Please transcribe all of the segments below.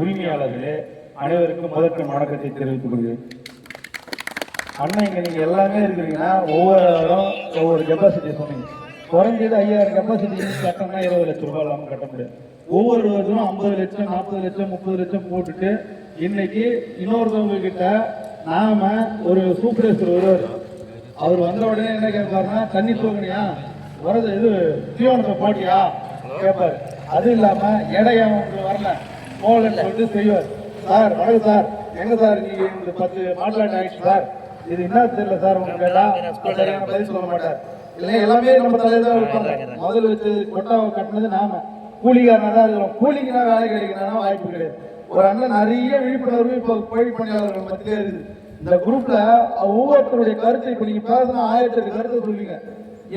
உரிமையாளர்களே அனைவருக்கும் முதற்கண் வணக்கத்தை தெரிவித்துக் கொள்கிறேன். அண்ணா இங்க நீங்க எல்லாமே இருக்கிறீங்கன்னா ஒவ்வொரு கெப்பாசிட்டி சொன்னீங்க. குறைஞ்சது 5000 கெப்பாசிட்டி கட்டணம்னா 20 லட்சம் ரூபாய் இல்லாமல் கட்ட முடியாது. ஒவ்வொரு வருஷம் 50 லட்சம் 40 லட்சம் 30 லட்சம் போட்டுட்டு இன்னைக்கு இன்னொருத்தவங்க கிட்ட நாம ஒரு சூப்பர்வைசர் வருவார். அவர் வந்த உடனே என்ன கேட்பாருன்னா, தண்ணி தூங்கினியா, வரது இது தீவனத்தை போட்டியா கேட்பாரு. அது இல்லாம எடையா உங்களுக்கு வரல போகலன்னு சொல்லிட்டு செய்வார். சார் வணக்கம் சார், எங்க சார் நீங்க இந்த 10 மாట్లాட்டு ஆயிடுச்சு சார், இது என்ன தெரியல சார் உங்களுக்கு கேட்டா சரியான பதில் சொல்ல மாட்டார். இல்லை எல்லாமே நம்ம தலைதான் இருப்பாங்க. முதல் வச்சு கொட்டாவை கட்டினது நாம கூலிக்காரனா தான் இருக்கிறோம். கூலிக்குனா வேலை கிடைக்கிறனா வாய்ப்பு கிடையாது. ஒரு அண்ணன் நிறைய விழிப்புணர்வு இப்போ கோயில் பணியாளர்கள் மத்தியிலே இருக்குது. இந்த குரூப்ல ஒவ்வொருத்தருடைய கருத்தை இப்ப நீங்க பேசினா 1000 கருத்தை சொல்லுவீங்க.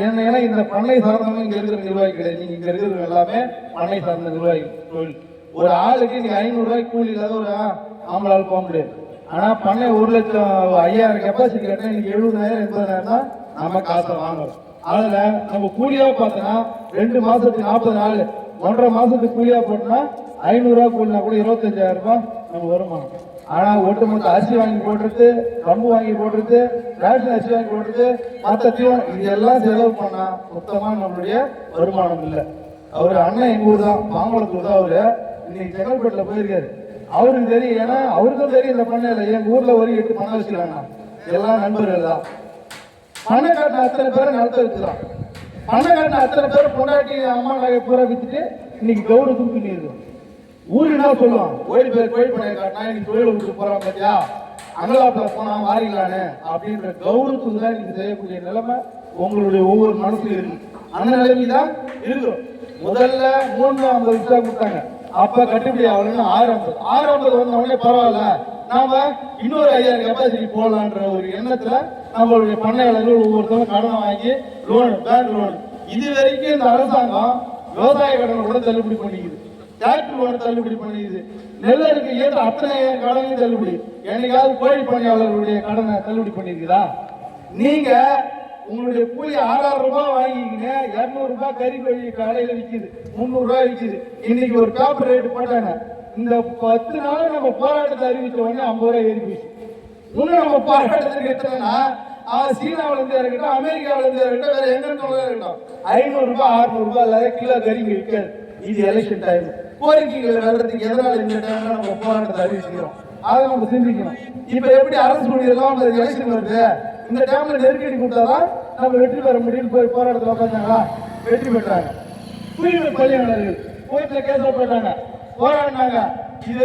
ஏன்னா இந்த பண்ணை சார்ந்தவங்க இங்க இருக்கிற நிர்வாகி கிடையாது. நீங்க இங்க இருக்கிறது எல்லாமே பண்ணை சார்ந்த நிர்வாகி தொழில். ஒரு ஆளுக்கு நீங்க 500 ரூபாய்க்கு கூலி இல்லாத ஒரு ஆம்பளால் போக முடியாது. ஆனா பண்ணை 1 லட்சம் 5000 கெப்பாசிட்டி கட்டினா இன்னைக்கு 70,000 80,000 தான் நம்ம காசை வாங்குறோம். அதுல நம்ம கூலியா பார்த்தோம்னா 2 மாசத்துக்கு 40 நாள் 1.5 மாசத்துக்கு கூலியா போட்டோம்னா 500 ரூபாய் கூலினா கூட 25,000 ரூபாய் நம்ம வருமானம். ஆனா ஒட்டுமொத்த அரிசி வாங்கி போடுறது, கம்பு வாங்கி போடுறது, ரேஷன் அரிசி வாங்கி போடுறது, மற்ற தீவனம் இதெல்லாம் செலவு பண்ணா மொத்தமா நம்மளுடைய வருமானம் இல்லை. அவரு அண்ணன் எங்க ஊர் தான், மாம்பழத்தூர் தான். அவரு இன்னைக்கு செங்கல்பட்டுல போயிருக்காரு. அவருக்கு தெரியும், ஏன்னா அவருக்கும் தெரியும் இந்த பண்ணையில எங்க ஊர்ல ஒரு 8 பண்ணை வச்சுக்கிறாங்க. எல்லாம் நண்பர்கள் தான். பண்ணை காட்டின அத்தனை பேரை நிலத்த வச்சுக்கலாம். பண்ணை காட்டின அத்தனை பேரை பொண்டாட்டி அம்மா நகை பூரா வித்துட்டு இன்னைக்கு கௌரவத்துக்கு பின்னி இருக்கும். ஊருக்கு என்ன சொல்லுவான், கோயில் பண்ணையை காட்டினா இன்னைக்கு தொழிலை விட்டு போறான் பார்த்தியா, அங்கலாப்புல போனா மாறிக்கலான்னு அப்படின்ற கௌரவத்துக்கு தான் இன்னைக்கு செய்யக்கூடிய நிலைமை உங்களுடைய ஒவ்வொரு மனசுல இருக்கு. அந்த நிலைமைதான் இருக்கிறோம். முதல்ல 350 விசா கொடுத்தாங்க. அப்ப கட்டுப்படி ஆகணும்னு 650 வந்தவொடனே பரவாயில்ல, நாம இன்னொரு 5000 கெப்பாசிட்டி போடலான்ற ஒரு எண்ணத்துல நம்மளுடைய பண்ணையாளர்கள் ஒவ்வொருத்தரும் கடன் வாங்கி லோன், பேங்க் லோன், இது வரைக்கும் இந்த அரசாங்கம் விவசாய கடனை கூட தள்ளுபடி பண்ணிக்குது, டிராக்டர் லோன் தள்ளுபடி பண்ணிக்குது, நெல்லருக்கு ஏற்ற அத்தனை கடனையும் தள்ளுபடி. என்னைக்காவது கோழி பண்ணையாளர்களுடைய கடனை தள்ளுபடி பண்ணிருக்குதா? நீங்க உங்களுடைய கூலி 6000 ரூபாய் வாங்கிக்கிங்க, 200 ரூபாய் கறி கோழி கடையில விற்கிது, 300 ரூபாய் விற்கிது. இன்னைக்கு ஒரு பேப்பர் ரேட்டு போட்டாங்க. இந்த 10 நாள் நம்ம போராட்டத்தை அறிவிச்ச உடனே 50 ரூபாய் ஏறி போச்சு. இன்னும் நம்ம போராட்டத்துக்கு எத்தனைன்னா, சீனாவில இருந்து இருக்கட்டும், அமெரிக்காவில இருந்து இருக்கட்டும், வேற எங்க இருக்கட்டும், 500 ரூபாய் 600 ரூபாய் இல்லாத கிலோ கறி விற்காது. இது எலெக்ஷன் டைம். கோரிக்கைகள் வர்றதுக்கு எதனால இந்த டைம்ல நம்ம போராட்டத்தை அறிவிச்சுக்கிறோம், அதை நம்ம சிந்திக்கணும். இப்ப எப்படி அரசு ஊழியர்கள் எலெக்ஷன் வருது, இந்த டைம்ல நெருக்கடி கொடுத்தாதான் நம்ம வெற்றி பெற முடியும். போய் போராட்டத்தில் உட்காந்தாங்களா, வெற்றி பெற்றாங்க. தூய்மை பணியாளர்கள் கோர்ட்ல கேஸ் போட்டாங்க, போராடினாங்க. இது